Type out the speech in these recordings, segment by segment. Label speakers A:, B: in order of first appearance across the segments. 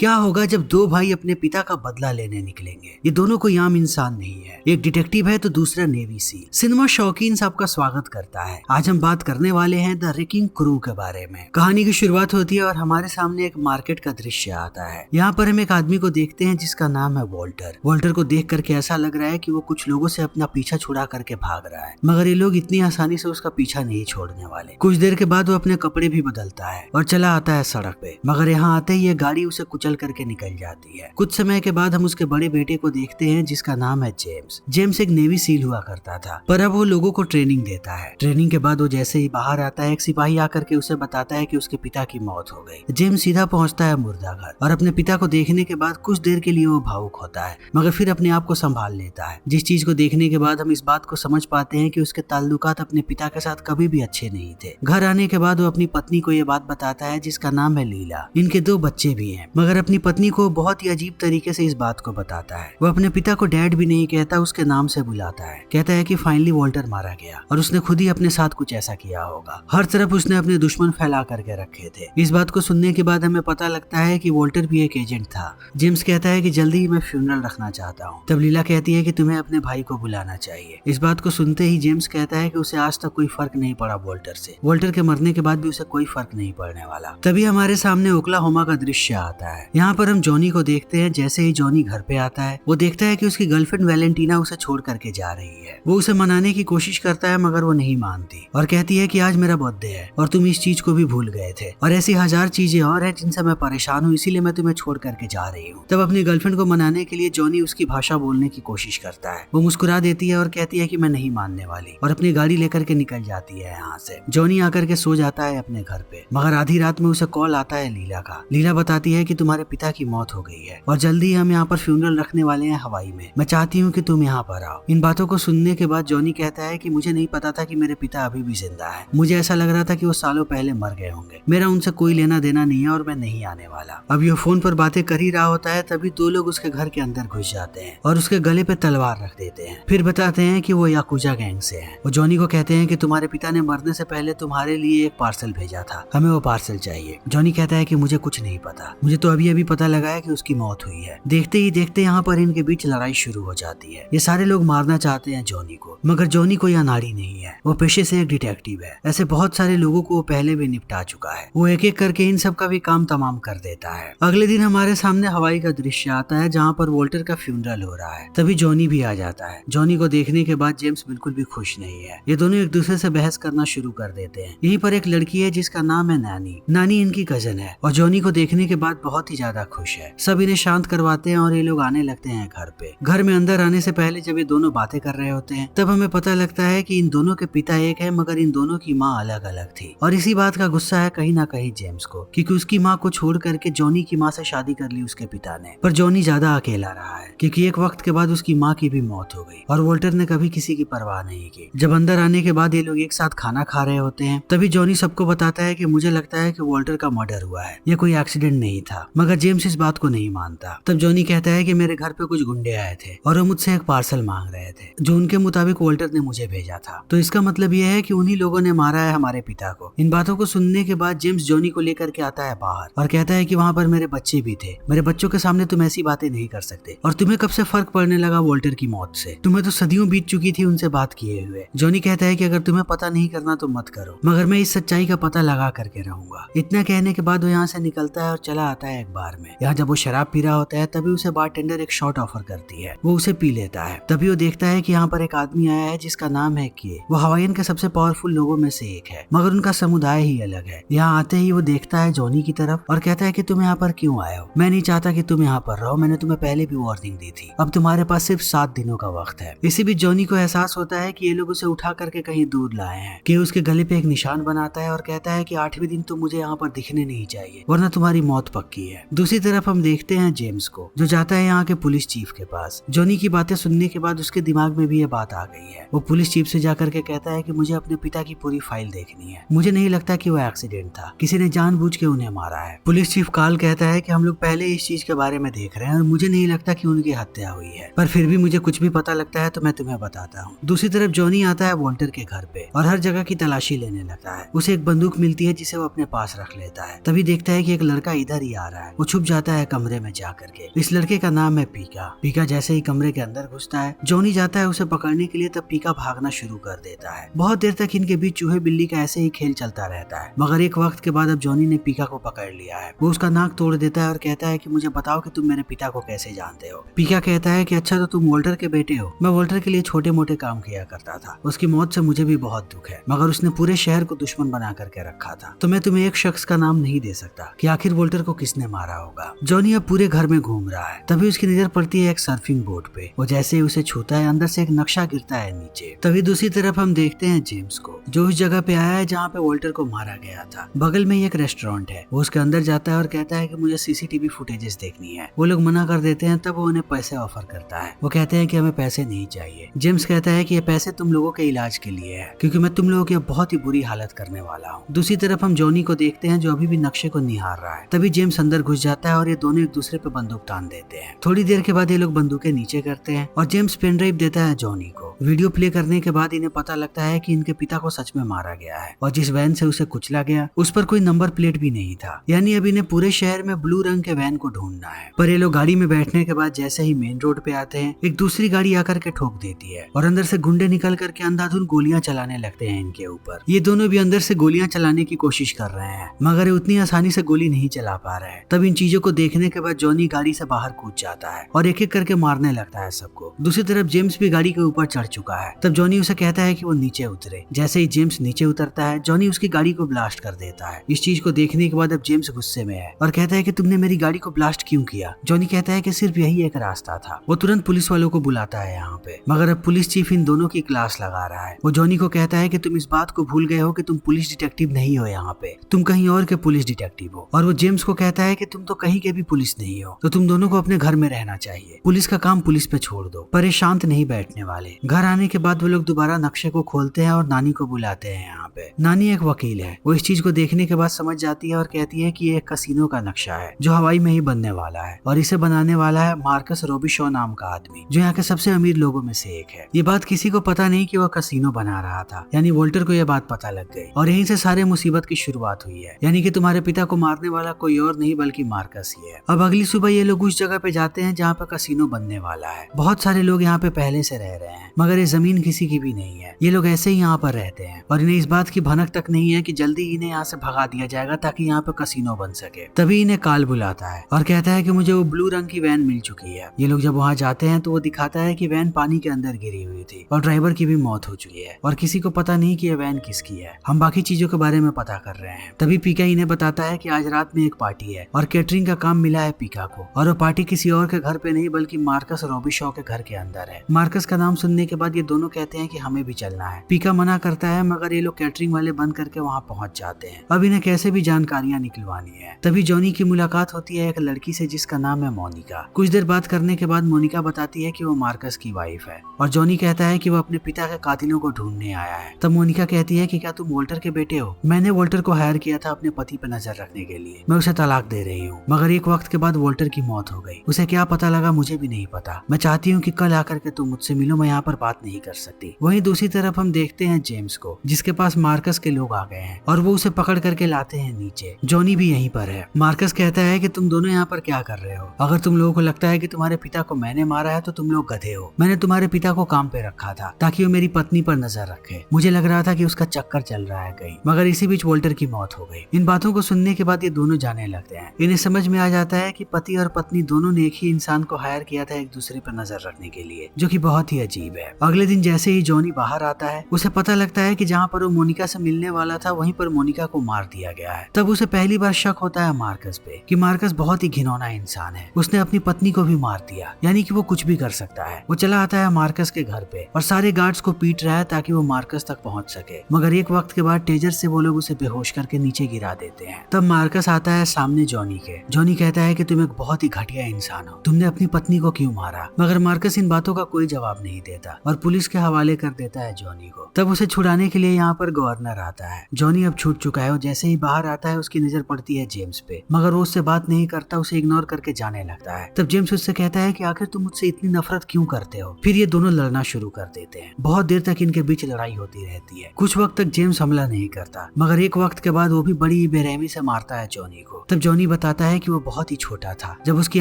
A: क्या होगा जब दो भाई अपने पिता का बदला लेने निकलेंगे। ये दोनों कोई आम इंसान नहीं है, एक डिटेक्टिव है तो दूसरा नेवी सील। सिनेमा शौकीन सबका स्वागत करता है। आज हम बात करने वाले हैं द रिकिंग क्रू के बारे में। कहानी की शुरुआत होती है और हमारे सामने एक मार्केट का दृश्य आता है। यहाँ पर हम एक आदमी को देखते हैं जिसका नाम है वॉल्टर। वॉल्टर को देख करके ऐसा लग रहा है कि वो कुछ लोगों से अपना पीछा छुड़ा करके भाग रहा है, मगर ये लोग इतनी आसानी से उसका पीछा नहीं छोड़ने वाले। कुछ देर के बाद वो अपने कपड़े भी बदलता है और चला आता है सड़क पे, मगर यहाँ आते ही ये गाड़ी उसे कुचल करके निकल जाती है। कुछ समय के बाद हम उसके बड़े बेटे को देखते हैं जिसका नाम है जेम्स। जेम्स एक नेवी सील हुआ करता था, पर अब वो लोगों को ट्रेनिंग देता है। ट्रेनिंग के बाद वो जैसे ही बाहर आता है, एक सिपाही आकर के उसे बताता है कि उसके पिता की मौत हो गई। जेम्स सीधा पहुंचता है मुर्दा घर और अपने पिता को देखने के बाद कुछ देर के लिए वो भावुक होता है, मगर फिर अपने आप को संभाल लेता है। जिस चीज को देखने के बाद हम इस बात को समझ पाते हैं कि उसके ताल्लुकात अपने पिता के साथ कभी भी अच्छे नहीं थे। घर आने के बाद वो अपनी पत्नी को ये बात बताता है जिसका नाम है लीला। इनके 2 बच्चे भी हैं, मगर अपनी पत्नी को बहुत ही अजीब तरीके से इस बात को बताता है। वो अपने पिता को डैड भी नहीं कहता, उसके नाम से बुलाता है। कहता है कि फाइनली वॉल्टर मारा गया और उसने खुद ही अपने साथ कुछ ऐसा किया होगा। हर तरफ उसने अपने दुश्मन फैला करके रखे थे। इस बात को सुनने के बाद हमें पता लगता है कि वॉल्टर भी एक एजेंट था। जेम्स कहता है कि जल्दी ही मैं फ्यूनरल रखना चाहता हूँ। तब लीला कहती है कि तुम्हें अपने भाई को बुलाना चाहिए। इस बात को सुनते ही जेम्स कहता है कि उसे आज तक कोई फर्क नहीं पड़ा वॉल्टर से। वॉल्टर के मरने के बाद भी उसे कोई फर्क नहीं पड़ने वाला। तभी हमारे सामने ओक्लाहोमा का दृश्य आता है। यहाँ पर हम जॉनी को देखते हैं। जैसे ही जॉनी घर पे आता है, वो देखता है कि उसकी गर्लफ्रेंड वैलेंटीना उसे छोड़ करके जा रही है। वो उसे मनाने की कोशिश करता है, मगर वो नहीं मानती और कहती है कि आज मेरा बर्थडे है और तुम इस चीज को भी भूल गए थे, और ऐसी हजार चीजें और हैं जिनसे मैं परेशान हूँ, इसीलिए मैं तुम्हें छोड़ करके जा रही हूँ। तब अपनी गर्लफ्रेंड को मनाने के लिए जॉनी उसकी भाषा बोलने की कोशिश करता है। वो मुस्कुरा देती है और कहती है कि मैं नहीं मानने वाली, और अपनी गाड़ी लेकर के निकल जाती है यहाँ से। जॉनी आकर के सो जाता है अपने घर पे, मगर आधी रात में उसे कॉल आता है लीला का। लीला बताती है कि तुम्हारे पिता की मौत हो गई है और जल्दी हम यहाँ पर फ्यूनरल रखने वाले हैं हवाई में। मैं चाहती हूँ कि तुम यहाँ पर आओ। इन बातों को सुनने के बाद जॉनी कहता है कि मुझे नहीं पता था कि मेरे पिता अभी भी जिंदा है। मुझे ऐसा लग रहा था कि वो सालों पहले मर गए होंगे। मेरा उनसे कोई लेना देना नहीं है और मैं नहीं आने वाला। अब ये फोन पर बातें कर ही रहा होता है, तभी 2 लोग उसके घर के अंदर घुस जाते हैं और उसके गले पे तलवार रख देते हैं। फिर बताते हैं कि वो याकुजा गैंग से हैं। वो जॉनी को कहते हैं कि तुम्हारे पिता ने मरने से पहले तुम्हारे लिए एक पार्सल भेजा था, हमें वो पार्सल चाहिए। जॉनी कहता है कि मुझे कुछ नहीं पता, मुझे तो अभी अभी पता लगा है कि उसकी मौत हुई है। देखते ही देखते यहाँ पर इनके बीच लड़ाई शुरू हो जाती है। ये सारे लोग मारना चाहते हैं जॉनी को, मगर जॉनी कोई अनाड़ी नहीं है। वो पेशे से एक डिटेक्टिव है। ऐसे बहुत सारे लोगों को वो पहले भी निपटा चुका है। वो एक एक करके इन सब का भी काम तमाम कर देता है। अगले दिन हमारे सामने हवाई का दृश्य आता है जहाँ पर वॉल्टर का फ्यूनरल हो रहा है। तभी जॉनी भी आ जाता है। जॉनी को देखने के बाद जेम्स बिल्कुल भी खुश नहीं है। ये दोनों एक दूसरे से बहस करना शुरू कर देते हैं। यहीं पर एक लड़की है जिसका नाम है नानी। नानी इनकी कजन है और जॉनी को देखने के बाद बहुत ही ज्यादा खुश है। सब इन्हें शांत करवाते हैं और ये लोग आने लगते हैं घर पे। घर में अंदर आने से पहले जब ये दोनों बातें कर रहे होते हैं, तब हमें पता लगता है कि इन दोनों के पिता एक है, मगर इन दोनों की माँ अलग अलग थी। और इसी बात का गुस्सा है कहीं ना कहीं जेम्स को, क्योंकि उसकी माँ को छोड़ करके जॉनी की माँ से शादी कर ली उसके पिता ने। पर जॉनी ज्यादा अकेला रहा है, क्योंकि एक वक्त के बाद उसकी माँ की भी मौत हो गई और वॉल्टर ने कभी किसी की परवाह नहीं की। जब अंदर आने के बाद ये लोग एक साथ खाना खा रहे होते हैं, तभी जॉनी सबको बताता है कि मुझे लगता है कि वॉल्टर का मर्डर हुआ है, ये कोई एक्सीडेंट नहीं था। मगर जेम्स इस बात को नहीं मानता। तब जॉनी कहता है कि मेरे घर पे कुछ गुंडे आए थे और वो मुझसे एक पार्सल मांग रहे थे जो उनके मुताबिक वॉल्टर ने मुझे भेजा था, तो इसका मतलब ये है कि उन्हीं लोगों ने मारा है हमारे पिता को। इन बातों को सुनने के बाद जेम्स जॉनी को लेकर के आता है बाहर और कहता है कि वहाँ पर मेरे बच्चे भी थे। मेरे बच्चों के सामने तुम ऐसी बातें नहीं कर सकते, और तुम्हें कब से फर्क पड़ने लगा वॉल्टर की मौत से? तुम्हें तो सदियों बीत चुकी थी उनसे बात किए हुए। जॉनी कहता है कि अगर तुम्हें पता नहीं करना तो मत करो, मगर मैं इस सच्चाई का पता लगा करके रहूंगा। इतना कहने के बाद वो यहाँ से निकलता है और चला आता है एक बार में। यहाँ जब वो शराब पी रहा होता है, तभी उसे बारटेंडर एक शॉट ऑफर करती है। वो उसे पी लेता है। तभी वो देखता है कि यहाँ पर एक आदमी आया है जिसका नाम है के। वो हवाईयन के सबसे पावरफुल लोगों में से एक है, मगर उनका समुदाय ही अलग है। यहाँ आते ही वो देखता है जॉनी की तरफ और कहता है कि तुम यहाँ पर क्यों आए हो? मैं नहीं चाहता कि तुम यहाँ पर रहो, मैंने तुम्हें पहले भी वार्निंग दी थी। अब तुम्हारे पास सिर्फ 7 दिनों का वक्त है। इसी बीच जॉनी को एहसास होता है कि ये लोग उसे उठा करके कहीं दूर लाए हैं। कि उसके गले पे एक निशान बनाता है और कहता है कि 8वें दिन तुम मुझे यहाँ पर दिखने नहीं चाहिए, वरना तुम्हारी मौत पक्की है। दूसरी तरफ हम देखते हैं जेम्स को, जो जाता है यहाँ के पुलिस चीफ के पास। जॉनी की बातें सुनने के बाद उसके दिमाग में भी ये बात आ गई है। वो पुलिस चीफ से जाकर के कहता है कि मुझे अपने पिता की पूरी फाइल देखनी है। मुझे नहीं लगता कि वो एक्सीडेंट था, किसी ने जानबूझ के उन्हें मारा है। पुलिस चीफ कार्ल कहता है कि हम लोग पहले इस चीज के बारे में देख रहे हैं और मुझे नहीं लगता कि उनकी हत्या हुई है, पर फिर भी मुझे कुछ भी पता लगता है तो मैं तुम्हें बताता हूँ। दूसरी तरफ जॉनी आता है वॉल्टर के घर पे और हर जगह की तलाशी लेने लगता है। उसे एक बंदूक मिलती है जिसे वो अपने पास रख लेता है। तभी देखता है कि एक लड़का इधर ही आ रहा है है। वो छुप जाता है कमरे में जाकर के। इस लड़के का नाम है पीका। पीका जैसे ही कमरे के अंदर घुसता है, जॉनी जाता है उसे पकड़ने के लिए, तब पीका भागना शुरू कर देता है। बहुत देर तक इनके बीच चूहे बिल्ली का ऐसे ही खेल चलता रहता है, मगर एक वक्त के बाद अब जॉनी ने पीका को पकड़ लिया है। वो उसका नाक तोड़ देता है और कहता है कि मुझे बताओ कि तुम मेरे पिता को कैसे जानते हो। पीका कहता है कि अच्छा तो तुम वोल्टर के बेटे हो। मैं वोल्टर के लिए छोटे मोटे काम किया करता था। उसकी मौत से मुझे भी बहुत दुख है, मगर उसने पूरे शहर को दुश्मन बना करके रखा था। तो मैं तुम्हें एक शख्स का नाम नहीं दे सकता कि आखिर वोल्टर को किसने मारा होगा। जॉनी अब पूरे घर में घूम रहा है, तभी उसकी नजर पड़ती है एक सर्फिंग बोट पे। वो जैसे ही उसे छूता है, अंदर से एक नक्शा गिरता है नीचे। तभी दूसरी तरफ हम देखते हैं जेम्स को, जो उस जगह पे आया है जहाँ पे वोल्टर को मारा गया था। बगल में ही एक रेस्टोरेंट है। वो उसके अंदर जाता है और कहता है कि मुझे सीसीटीवी फुटेजेस देखनी है। वो लोग मना कर देते हैं, तब वो उन्हें पैसे ऑफर करता है। वो कहते हैं कि हमें पैसे नहीं चाहिए। जेम्स कहता है कि ये पैसे तुम लोगों के इलाज के लिए है, क्योंकि मैं तुम लोगों की बहुत ही बुरी हालत करने वाला हूँ। दूसरी तरफ हम जॉनी को देखते हैं, जो अभी भी नक्शे को निहार रहा है। तभी जेम्स अंदर घुस जाता है और ये दोनों एक दूसरे पे बंदूक तान देते हैं। थोड़ी देर के बाद ये लोग बंदूकें नीचे करते हैं और जेम्स पेन ड्राइव देता है जॉनी को। वीडियो प्ले करने के बाद इन्हें पता लगता है कि इनके पिता को सच में मारा गया है और जिस वैन से उसे कुचला गया उस पर कोई नंबर प्लेट भी नहीं था। यानी अब इन्हें पूरे शहर में ब्लू रंग के वैन को ढूंढना है। पर ये लोग गाड़ी में बैठने के बाद जैसे ही मेन रोड पे आते हैं, एक दूसरी गाड़ी आकर के ठोक देती है और अंदर से गुंडे निकल करके अंधाधुंध गोलियां चलाने लगते हैं इनके ऊपर। ये दोनों भी अंदर से गोलियां चलाने की कोशिश कर रहे हैं, मगर उतनी आसानी से गोली नहीं चला पा रहे हैं। तब इन चीजों को देखने के बाद जॉनी गाड़ी से बाहर कूद जाता है और एक एक करके मारने लगता है सबको। दूसरी तरफ जेम्स भी गाड़ी के ऊपर चढ़ चुका है। तब जॉनी उसे कहता है कि वो नीचे उतरे। जैसे ही जेम्स नीचे उतरता है, जॉनी उसकी गाड़ी को ब्लास्ट कर देता है। इस चीज को देखने के बाद अब जेम्स गुस्से में है और कहता है कि तुमने मेरी गाड़ी को ब्लास्ट क्यों किया। जॉनी कहता है कि सिर्फ यही एक रास्ता था। वो तुरंत पुलिस वालों को बुलाता है यहाँ पे, मगर अब पुलिस चीफ इन दोनों की क्लास लगा रहा है। वो जॉनी को कहता है कि तुम इस बात को भूल गए हो कि तुम पुलिस डिटेक्टिव नहीं हो, यहाँ पे तुम कहीं और के पुलिस डिटेक्टिव हो। और वो जेम्स को कहता है कि तुम तो कहीं के भी पुलिस नहीं हो, तो तुम दोनों को अपने घर में रहना चाहिए। पुलिस का काम पुलिस पे छोड़ दो। पर ये शांत नहीं बैठने वाले। घर आने के बाद वो लोग दोबारा नक्शे को खोलते हैं और नानी को बुलाते हैं यहाँ पे। नानी एक वकील है। वो इस चीज को देखने के बाद समझ जाती है और कहती है कि ये एक कसिनो का नक्शा है जो हवाई में ही बनने वाला है और इसे बनाने वाला है मार्कस रोबिशॉ नाम का आदमी, जो यहाँ के सबसे अमीर लोगों में से एक है। ये बात किसी को पता नहीं कि वो कसिनो बना रहा था, यानी वोल्टर को यह बात पता लग गई और यहीं से सारे मुसीबत की शुरुआत हुई है। यानी कि तुम्हारे पिता को मारने वाला कोई और नहीं बल्कि मार्कस ही है। अब अगली सुबह ये लोग उस जगह पे जाते हैं जहाँ पे कसिनो बनने वाला है। बहुत सारे लोग यहाँ पे पहले से रह रहे हैं, मगर ये जमीन किसी की भी नहीं है। ये लोग ऐसे ही यहाँ पर रहते हैं और इन्हें इस बात की भनक तक नहीं है कि जल्दी इन्हें यहाँ से भगा दिया जाएगा ताकि यहाँ पे कसिनो बन सके। तभी इन्हें काल बुलाता है और कहता है कि मुझे वो ब्लू रंग की वैन मिल चुकी है। ये लोग जब वहाँ जाते हैं तो वो दिखाता है कि वैन पानी के अंदर गिरी हुई थी और ड्राइवर की भी मौत हो चुकी है और किसी को पता नहीं कि यह वैन किसकी है। हम बाकी चीजों के बारे में पता कर रहे हैं। तभी पीका इन्हें बताता है कि आज रात में एक पार्टी है और कैटरिंग का काम मिला है पीका को, और वो पार्टी किसी और के घर पे नहीं बल्कि मार्कस रोबिशॉ के घर के अंदर है। मार्कस का नाम सुनने के बाद ये दोनों कहते हैं कि हमें भी चलना है। पीका मना करता है, मगर ये लोग कैटरिंग वाले बंद करके वहाँ पहुंच जाते हैं। अब इन्हें कैसे भी जानकारियां निकलवानी है। तभी जॉनी की मुलाकात होती है एक लड़की से जिसका नाम है मोनिका। कुछ देर बात करने के बाद मोनिका बताती है कि वो मार्कस की वाइफ है और जॉनी कहता है कि वो अपने पिता के कातिलों को ढूंढने आया है। तब मोनिका कहती है कि क्या तुम वोल्टर के बेटे हो? मैंने वोल्टर को हायर किया था अपने पति पर नजर रखने के लिए। मैं उसे तलाक दे रही हूँ, मगर एक वक्त के बाद वोल्टर की मौत हो गई। उसे क्या पता लगा मुझे भी नहीं पता। मैं चाहती हूँ कि कल आकर के तुम मुझसे मिलो, मैं यहाँ पर बात नहीं कर सकती। वहीं दूसरी तरफ हम देखते हैं जेम्स को, जिसके पास मार्कस के लोग आ गए हैं और वो उसे पकड़ करके लाते हैं नीचे। जॉनी भी यहीं पर है। मार्कस कहता है कि तुम दोनों यहाँ पर क्या कर रहे हो? अगर तुम लोगों को लगता है कि तुम्हारे पिता को मैंने मारा है तो तुम लोग गधे हो। मैंने तुम्हारे पिता को काम पे रखा था ताकि वो मेरी पत्नी पर नजर रखे। मुझे लग रहा था कि उसका चक्कर चल रहा है कहीं, मगर इसी बीच वोल्टर की मौत हो गई। इन बातों को सुनने के बाद ये दोनों जाने लगते हैं। इन्हें समझ में आ जाता है कि पति और पत्नी दोनों ने एक ही इंसान को हायर किया था एक दूसरे पर नजर रखने के लिए, जो कि बहुत ही अजीब है। अगले दिन जैसे ही जॉनी बाहर आता है, उसे पता लगता है कि जहाँ पर वो मोनिका से मिलने वाला था वहीं पर मोनिका को मार दिया गया है। तब उसे पहली बार शक होता है मार्कस पे कि मार्कस बहुत ही घिनौना इंसान है। उसने अपनी पत्नी को भी मार दिया, यानी कि वो कुछ भी कर सकता है। वो चला आता है मार्कस के घर पे और सारे गार्ड्स को पीट रहा है ताकि वो मार्कस तक पहुंच सके, मगर एक वक्त के बाद टेजर से वो लोग उसे बेहोश करके नीचे गिरा देते हैं। तब मार्कस आता है सामने जॉनी के। जॉनी कहता है कि तुम एक बहुत ही घटिया इंसान हो, तुमने अपनी पत्नी को क्यों मारा? मगर मार्कस इन बातों का कोई जवाब नहीं देता और पुलिस के हवाले कर देता है जॉनी को। तब उसे छुड़ाने के लिए यहाँ पर गवर्नर आता है। जॉनी अब छूट चुका है और जैसे ही बाहर आता है उसकी नजर पड़ती है जेम्स पे, मगर वो उससे बात नहीं करता, उसे इग्नोर करके जाने लगता है। तब जेम्स उससे कहता है कि आखिर तुम मुझसे इतनी नफरत क्यों करते हो? फिर ये दोनों लड़ना शुरू कर देते हैं। बहुत देर तक इनके बीच लड़ाई होती रहती है। कुछ वक्त तक जेम्स हमला नहीं करता, मगर एक वक्त के बाद वो भी बड़ी बेरहमी से मारता है जॉनी को। तब जॉनी बताता है कि वो बहुत ही छोटा था जब उसकी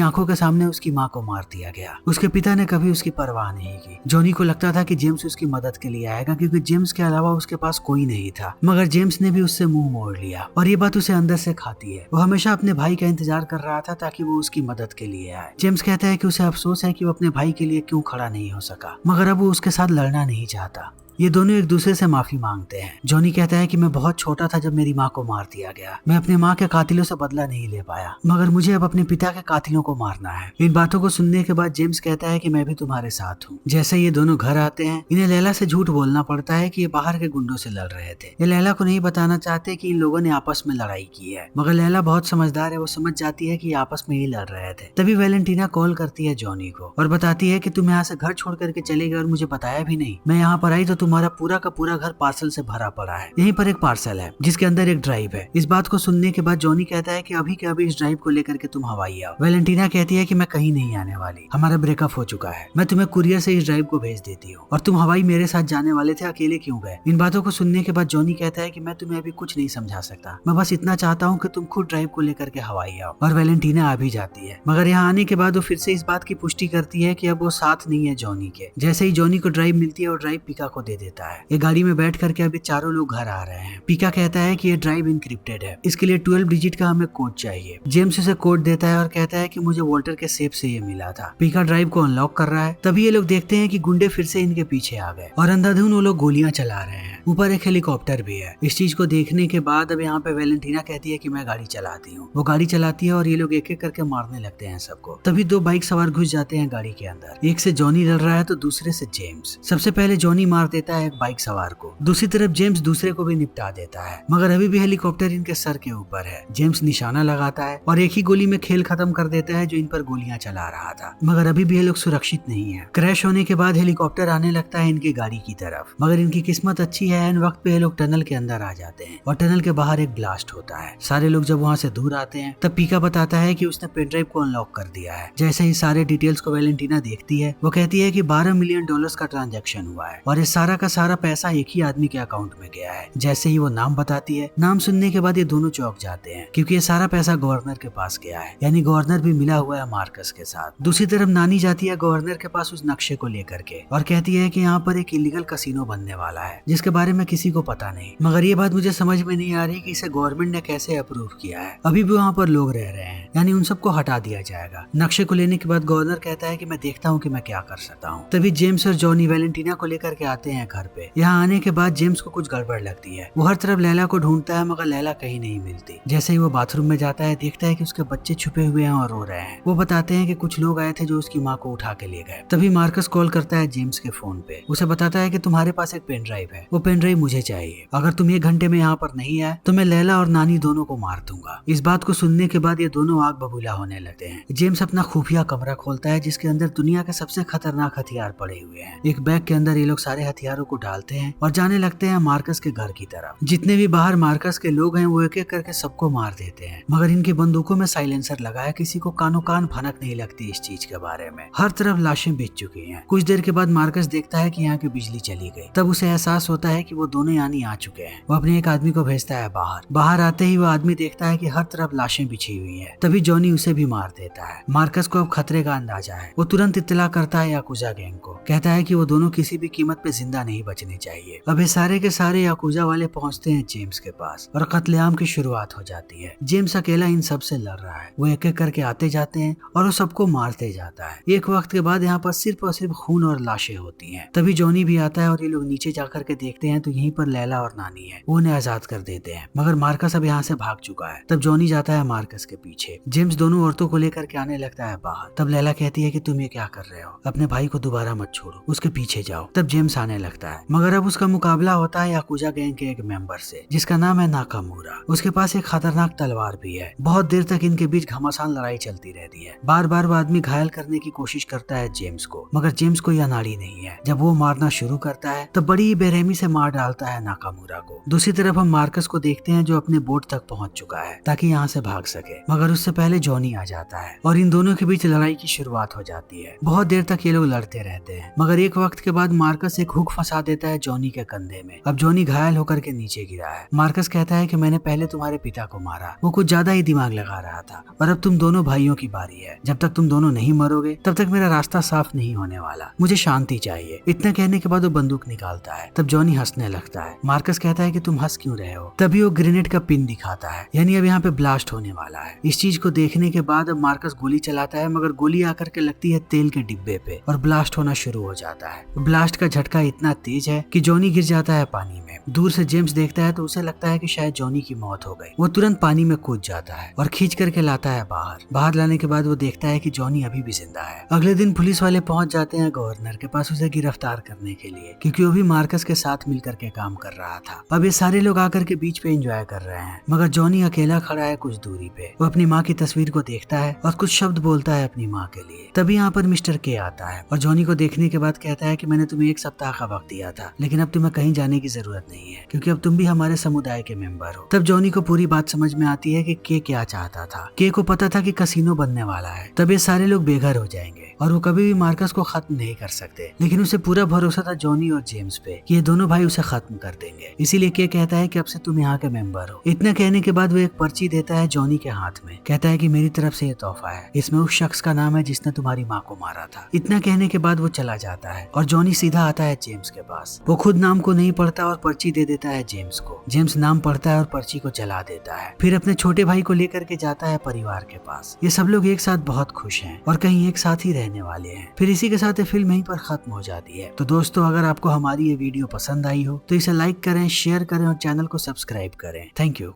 A: आंखों के सामने उसकी माँ को मार दिया गया। उसके पिता ने कभी उसकी परवाह नहीं की। जॉनी को लगता था कि जेम्स उसकी मदद के लिए आएगा क्योंकि जेम्स के अलावा उसके पास कोई नहीं था, मगर जेम्स ने भी उससे मुंह मोड़ लिया और ये बात उसे अंदर से खाती है। वो हमेशा अपने भाई का इंतजार कर रहा था ताकि वो उसकी मदद के लिए आए। जेम्स कहता है कि उसे अफसोस है कि वो अपने भाई के लिए क्यों खड़ा नहीं हो सका, मगर अब वो उसके साथ लड़ना नहीं चाहता। ये दोनों एक दूसरे से माफी मांगते हैं। जॉनी कहता है कि मैं बहुत छोटा था जब मेरी माँ को मार दिया गया। मैं अपने माँ के कातिलों से बदला नहीं ले पाया, मगर मुझे अब अपने पिता के कातिलों को मारना है। इन बातों को सुनने के बाद जेम्स कहता है कि मैं भी तुम्हारे साथ हूँ। जैसे ये दोनों घर आते हैं, इन्हें लैला से झूठ बोलना पड़ता है कि ये बाहर के गुंडों से लड़ रहे थे। ये लैला को नहीं बताना चाहते कि इन लोगों ने आपस में लड़ाई की है, मगर लैला बहुत समझदार है। वो समझ जाती है कि ये आपस में ही लड़ रहे थे। तभी वैलेंटीना कॉल करती है जॉनी को और बताती है कि तुम यहाँ से घर छोड़ करके चले गए और मुझे बताया भी नहीं। मैं यहाँ पर आई तो तुम्हारा पूरा का पूरा घर पार्सल से भरा पड़ा है। यहीं पर एक पार्सल है जिसके अंदर एक ड्राइव है। इस बात को सुनने के बाद जॉनी कहता है कि अभी के अभी इस ड्राइव को लेकर के तुम हवाई आओ। वैलेंटीना कहती है कि मैं कहीं नहीं आने वाली, हमारा ब्रेकअप हो चुका है। मैं तुम्हें कुरियर से इस ड्राइव को भेज देती हूँ और तुम हवाई मेरे साथ जाने वाले थे, अकेले क्यों गए? इन बातों को सुनने के बाद जॉनी कहता है कि मैं तुम्हें अभी कुछ नहीं समझा सकता, मैं बस इतना चाहता हूँ कि तुम खुद ड्राइव को लेकर के हवाई आओ। और वैलेंटीना आ भी जाती है, मगर यहाँ आने के बाद वो फिर से इस बात की पुष्टि करती है कि अब वो साथ नहीं है जॉनी के। जैसे ही जॉनी को ड्राइव मिलती है और ड्राइव पीका को दे देता है। ये गाड़ी में बैठ करके अभी चारों लोग घर आ रहे हैं। पीका कहता है कि ये ड्राइव इनक्रिप्टेड है, इसके लिए 12 डिजिट का हमें कोड चाहिए। जेम्स उसे कोड देता है और कहता है कि मुझे वॉल्टर के सेफ से ये मिला था। पीका ड्राइव को अनलॉक कर रहा है, तभी ये लोग देखते हैं कि गुंडे फिर से इनके पीछे आ गए और अंधाधुन वो लोग गोलियां चला रहे हैं। ऊपर एक हेलीकॉप्टर भी है। इस चीज को देखने के बाद अब यहाँ पे वैलेंटीना कहती है कि मैं गाड़ी चलाती हूँ। वो गाड़ी चलाती है और ये लोग एक एक करके मारने लगते हैं सबको। तभी 2 बाइक सवार घुस जाते हैं गाड़ी के अंदर। एक से जॉनी लड़ रहा है तो दूसरे से जेम्स। सबसे पहले जॉनी मार देता है एक बाइक सवार को, दूसरी तरफ जेम्स दूसरे को भी निपटा देता है, मगर अभी भी हेलीकॉप्टर इनके सर के ऊपर है। जेम्स निशाना लगाता है और एक ही गोली में खेल खत्म कर देता है जो इन पर गोलियां चला रहा था, मगर अभी भी ये लोग सुरक्षित नहीं है। क्रैश होने के बाद हेलीकॉप्टर आने लगता है इनकी गाड़ी की तरफ, मगर इनकी किस्मत अच्छी है, इन वक्त पे ये लोग टनल के अंदर आ जाते हैं और टनल के बाहर एक ब्लास्ट होता है। सारे लोग जब वहाँ से दूर आते हैं तब पीका बताता है कि उसने पेन ड्राइव को अनलॉक कर दिया है। जैसे ही सारे डिटेल्स को वैलेंटीना देखती है, वो कहती है कि $12 मिलियन का ट्रांजैक्शन हुआ है और ये सारा का सारा पैसा एक ही आदमी के अकाउंट में गया है। जैसे ही वो नाम बताती है, नाम सुनने के बाद ये दोनों चौंक जाते हैं क्योंकि ये सारा पैसा गवर्नर के पास गया है, यानी गवर्नर भी मिला हुआ है मार्कस के साथ। दूसरी तरफ नानी जाती है गवर्नर के पास उस नक्शे को लेकर के और कहती है कि यहाँ पर एक इलीगल कसिनो बनने वाला है जिसके बारे में किसी को पता नहीं, मगर ये बात मुझे समझ में नहीं आ रही कि इसे गवर्नमेंट ने कैसे अप्रूव किया है। अभी भी वहाँ पर लोग रह रहे हैं, यानी उन सबको हटा दिया जाएगा। नक्शे को लेने के बाद गवर्नर कहता है कि मैं देखता हूँ कि मैं क्या कर सकता हूँ। तभी जेम्स और जॉनी वैलेंटीना को लेकर के आते हैं घर पे। यहाँ आने के बाद जेम्स को कुछ गड़बड़ लगती है। वो हर तरफ लैला को ढूंढता है मगर लैला कहीं नहीं मिलती। जैसे ही वो बाथरूम में जाता है, देखता है कि उसके बच्चे छुपे हुए हैं और रो रहे हैं। वो बताते हैं कि कुछ लोग आए थे जो उसकी माँ को उठा के ले गए। तभी मार्कस कॉल करता है जेम्स के फोन पे। उसे बताता है कि तुम्हारे पास एक पेन ड्राइव है, वो पेन ड्राइव मुझे चाहिए। अगर तुम 1 घंटे में यहाँ पर नहीं आए तो मैं लैला और नानी दोनों को मार दूंगा। इस बात को सुनने के बाद ये दोनों आग बबूला होने लगते हैं। जेम्स अपना खुफिया कमरा खोलता है जिसके अंदर दुनिया के सबसे खतरनाक हथियार पड़े हुए हैं। एक बैग के अंदर ये लोग सारे हथियारों को डालते हैं और जाने लगते हैं मार्कस के घर की तरफ। जितने भी बाहर मार्कस के लोग हैं वो एक एक करके सबको मार देते हैं, मगर इनकी बंदूकों में साइलेंसर लगा है, किसी को कानो कान भनक नहीं लगती इस चीज के बारे में। हर तरफ लाशें बिछ चुकी हैं। कुछ देर के बाद मार्कस देखता है कि यहाँ की बिजली चली गई। तब उसे एहसास होता है कि वो दोनों यानी आ चुके हैं। वो अपने एक आदमी को भेजता है बाहर आते ही वो आदमी देखता है कि हर तरफ लाशें बिछी हुई है। तभी जॉनी उसे भी मार देता है। मार्कस को अब खतरे का अंदाजा है। वो तुरंत इत्तला करता है याकुजा गैंग को, कहता है कि वो दोनों किसी भी कीमत पे जिंदा नहीं बचने चाहिए। अब ये सारे के सारे याकुजा वाले पहुंचते हैं जेम्स के पास और कत्लेआम की शुरुआत हो जाती है। जेम्स अकेला इन सब से लड़ रहा है। वो एक एक करके आते जाते हैं और वो सबको मारते जाता है। एक वक्त के बाद यहाँ पर सिर्फ और सिर्फ खून और लाशें होती हैं। तभी जॉनी भी आता है और ये लोग नीचे जाकर के देखते हैं तो यहीं पर लैला और नानी है। वो उन्हें आजाद कर देते हैं, मगर मार्कस अब यहाँ से भाग चुका है। तब जॉनी जाता है मार्कस के पीछे। जेम्स दोनों औरतों को लेकर के आने लगता है बाहर। तब लैला कहती है कि तुम ये क्या कर रहे हो, अपने भाई को दोबारा मत छोड़ो, उसके पीछे जाओ। तब जेम्स आने लगता है, मगर अब उसका मुकाबला होता है याकुजा गैंग के एक मेंबर से जिसका नाम है नाकामुरा। उसके पास एक खतरनाक तलवार भी है। बहुत देर तक इनके बीच घमासान लड़ाई चलती रहती है। बार बार वो आदमी घायल करने की कोशिश करता है जेम्स को, मगर जेम्स को यह नाड़ी नहीं है। जब वो मारना शुरू करता है तो बड़ी ही बेरहमी से मार डालता है नाकामुरा को। दूसरी तरफ हम मार्कस को देखते हैं जो अपने बोट तक पहुंच चुका है ताकि यहाँ से भाग सके, मगर उससे पहले जॉनी आ जाता है और इन दोनों के बीच लड़ाई की शुरुआत हो जाती है। बहुत देर तक ये लोग लड़ते रहते हैं, मगर एक वक्त के बाद मार्कस एक हुक फंसा देता है जॉनी के कंधे में। अब जॉनी घायल होकर के नीचे गिरा है। मार्कस कहता है कि मैंने पहले तुम्हारे पिता को मारा, वो कुछ ज्यादा ही दिमाग लगा रहा था, और अब तुम दोनों भाइयों की बारी है। जब तक तुम दोनों नहीं मरोगे तब तक मेरा रास्ता साफ नहीं होने वाला, मुझे शांति चाहिए। इतना कहने के बाद वो बंदूक निकालता है। तब जॉनी हंसने लगता है। मार्कस कहता है कि तुम हंस क्यों रहे हो। तभी वो ग्रेनेड का पिन दिखाता है, यानी अब यहाँ पे ब्लास्ट होने वाला है। इस चीज को देखने के बाद अब मार्कस गोली चलाता है, मगर गोली आकर के लगती है तेल के डिब्बे पे और ब्लास्ट होना शुरू हो जाता है। ब्लास्ट का झटका इतना तेज है कि जॉनी गिर जाता है पानी में। दूर से जेम्स देखता है तो उसे लगता है कि शायद जॉनी की मौत हो गई। वो तुरंत पानी में कूद जाता है और खींच करके लाता है बाहर लाने के बाद वो देखता है कि जॉनी अभी भी जिंदा है। अगले दिन पुलिस वाले पहुंच जाते हैं गवर्नर के पास उसे गिरफ्तार करने के लिए, क्योंकि वो भी मार्कस के साथ मिलकर के काम कर रहा था। अब ये सारे लोग आकर के बीच पे एंजॉय कर रहे हैं, मगर जॉनी अकेला खड़ा है कुछ दूरी पे। वो अपनी माँ की तस्वीर को देखता है और कुछ शब्द बोलता है अपनी माँ के लिए। तभी यहाँ पर मिस्टर के आता है और जॉनी को देखने के बाद कहता है कि मैंने तुम्हें 1 सप्ताह का वक्त दिया था, लेकिन अब तुम्हें कहीं जाने की जरूरत नहीं है, क्योंकि अब तुम भी हमारे समुदाय के मेंबर हो। तब जॉनी को पूरी बात समझ में आती है कि के क्या चाहता था। के को पता था कि कसिनो बनने वाला है, तब ये सारे लोग बेघर हो जाएंगे और वो कभी भी मार्कस को खत्म नहीं कर सकते। लेकिन उसे पूरा भरोसा था जॉनी और जेम्स पे कि ये दोनों भाई उसे खत्म कर देंगे। इसीलिए के कहता है कि अब से तुम यहाँ के मेंबर हो। इतना कहने के बाद वो एक पर्ची देता है जॉनी के हाथ में, कहता है कि मेरी तरफ से ये तोहफा है, इसमें उस शख्स का नाम है जिसने तुम्हारी माँ को मारा था। इतना कहने के बाद वो चला जाता है और जॉनी सीधा आता है जेम्स के पास। वो खुद नाम को नहीं पढ़ता और पर्ची दे देता है जेम्स को। जेम्स नाम पढ़ता है और पर्ची को जला देता है। फिर अपने छोटे भाई को लेकर के जाता है परिवार के पास। ये सब लोग एक साथ बहुत खुश हैं और कहीं एक साथ ही रहने वाले हैं। फिर इसी के साथ ये फिल्म यहीं पर खत्म हो जाती है। तो दोस्तों, अगर आपको हमारी ये वीडियो पसंद आई हो तो इसे लाइक करें, शेयर करें और चैनल को सब्सक्राइब करें। Thank you.